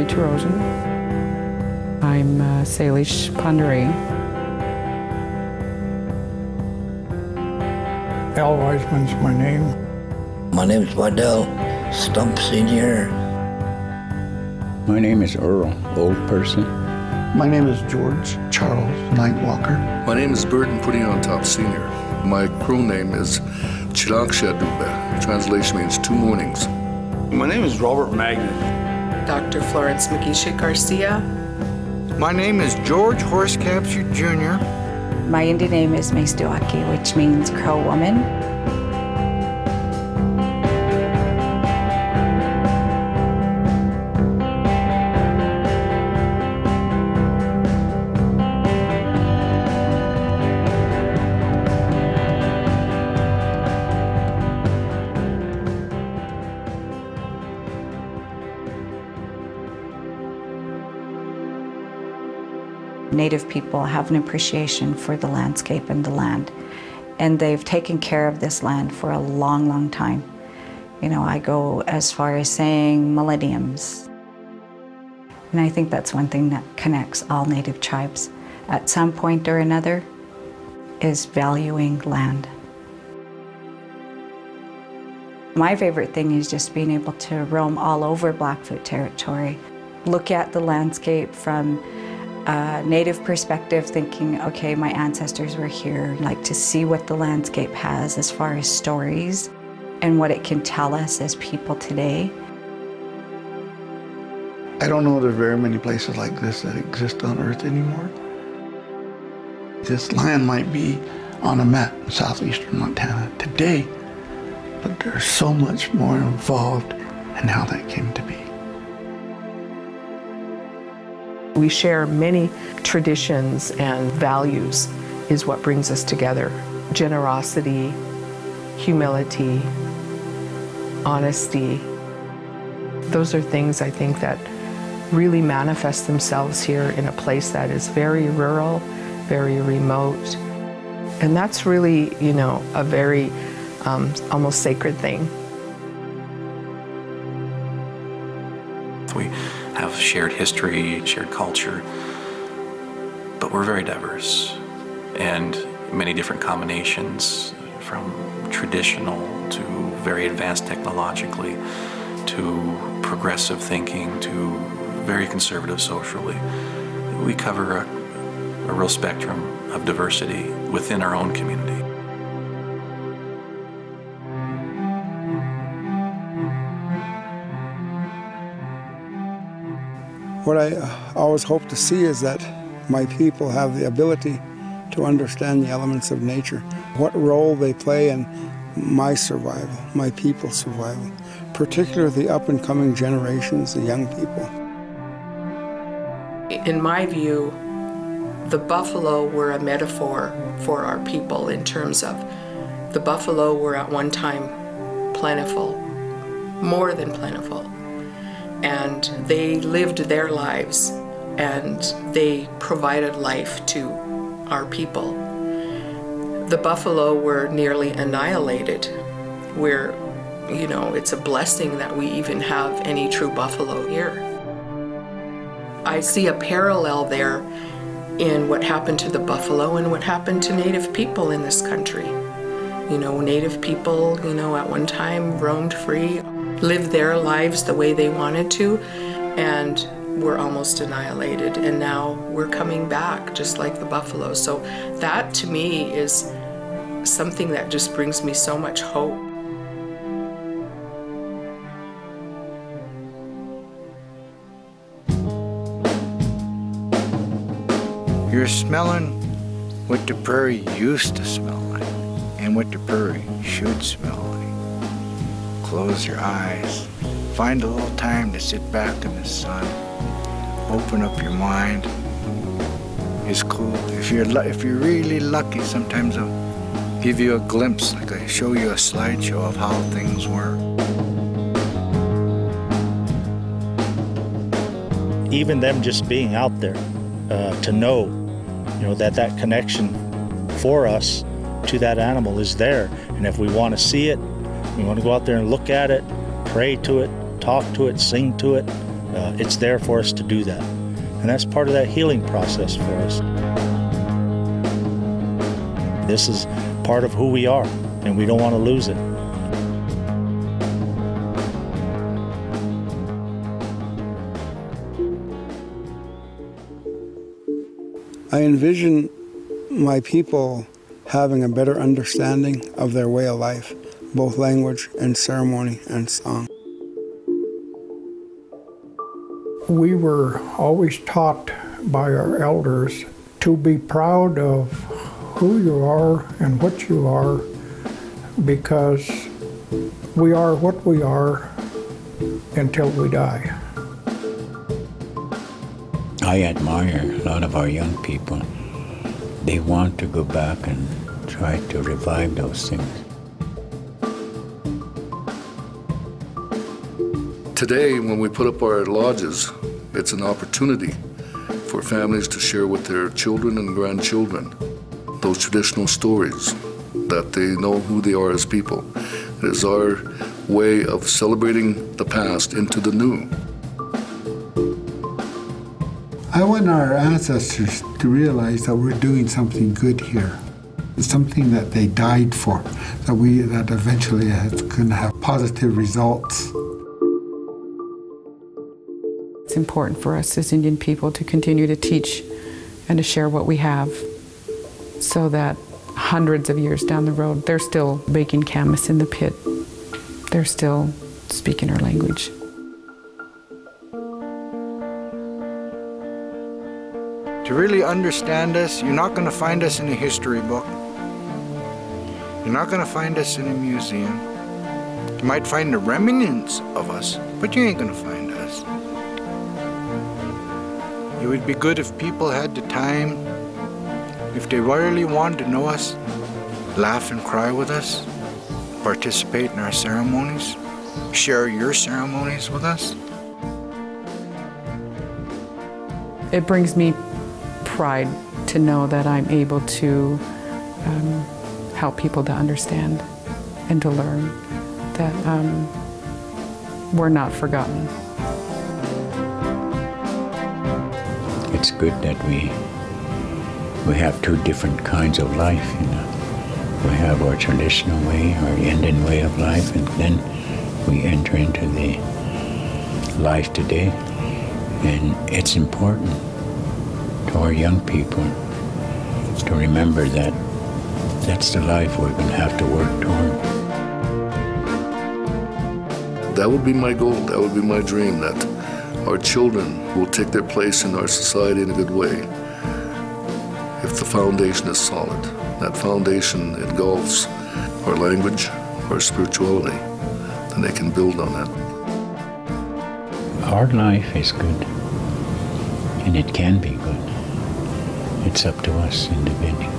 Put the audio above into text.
Tarosian. I'm Salish Pandare. Al Weisman's my name. My name is Waddell Stump Sr. My name is Earl, old person. My name is George Charles Nightwalker. My name is Burton Putting on Top Sr. My Crow name is Chilaksha. Translation means 2 mornings. My name is Robert Magnet. Dr. Florence McGeeshick Garcia. My name is George Horse Capture Jr. My Indian name is Maistuaki, which means Crow Woman. Native people have an appreciation for the landscape and the land, and they've taken care of this land for a long, long time. You know, I go as far as saying millenniums. And I think that's one thing that connects all Native tribes at some point or another, is valuing land. My favorite thing is just being able to roam all over Blackfoot territory, look at the landscape from a Native perspective, thinking, okay, my ancestors were here, like to see what the landscape has as far as stories and what it can tell us as people today. I don't know there's very many places like this that exist on Earth anymore. This land might be on a map in southeastern Montana today, but there's so much more involved in how that came to be. We share many traditions and values is what brings us together. Generosity, humility, honesty. Those are things I think that really manifest themselves here in a place that is very rural, very remote. And that's really, you know, a very almost sacred thing. We have shared history, shared culture, but we're very diverse, and many different combinations, from traditional to very advanced technologically, to progressive thinking, to very conservative socially. We cover a real spectrum of diversity within our own community. What I always hope to see is that my people have the ability to understand the elements of nature, what role they play in my survival, my people's survival, particularly the up-and-coming generations, the young people. In my view, the buffalo were a metaphor for our people in terms of the buffalo were at one time plentiful, more than plentiful. And they lived their lives and they provided life to our people. The buffalo were nearly annihilated. We're, you know, it's a blessing that we even have any true buffalo here. I see a parallel there in what happened to the buffalo and what happened to Native people in this country. You know, Native people, you know, at one time roamed free, lived their lives the way they wanted to, and were almost annihilated. And now we're coming back just like the buffalo. So that to me is something that just brings me so much hope. You're smelling what the prairie used to smell like and what the prairie should smell like. Close your eyes. Find a little time to sit back in the sun. Open up your mind. It's cool. If you're really lucky, sometimes I'll give you a glimpse, like I show you a slideshow of how things were. Even them just being out there, to know, you know, that connection for us to that animal is there. And if we want to see it, we want to go out there and look at it, pray to it, talk to it, sing to it, it's there for us to do that. And that's part of that healing process for us. This is part of who we are, and we don't want to lose it. I envision my people having a better understanding of their way of life, both language and ceremony and song. We were always taught by our elders to be proud of who you are and what you are, because we are what we are until we die. I admire a lot of our young people. They want to go back and try to revive those things. Today, when we put up our lodges, it's an opportunity for families to share with their children and grandchildren those traditional stories, that they know who they are as people. It is our way of celebrating the past into the new. I want our ancestors to realize that we're doing something good here. It's something that they died for, that eventually is going to have positive results. It's important for us as Indian people to continue to teach and to share what we have, so that hundreds of years down the road, they're still baking camas in the pit. They're still speaking our language. To really understand us, you're not going to find us in a history book. You're not going to find us in a museum. You might find the remnants of us, but you ain't going to find us. It would be good if people had the time, if they really wanted to know us, laugh and cry with us, participate in our ceremonies, share your ceremonies with us. It brings me pride to know that I'm able to help people to understand and to learn that we're not forgotten. It's good that we have two different kinds of life, you know. We have our traditional way, our Indian way of life, and then we enter into the life today. And it's important to our young people to remember that that's the life we're going to have to work toward. That would be my goal, that would be my dream, that our children will take their place in our society in a good way. If the foundation is solid, that foundation engulfs our language, our spirituality, then they can build on that. Our life is good, and it can be good. It's up to us individually.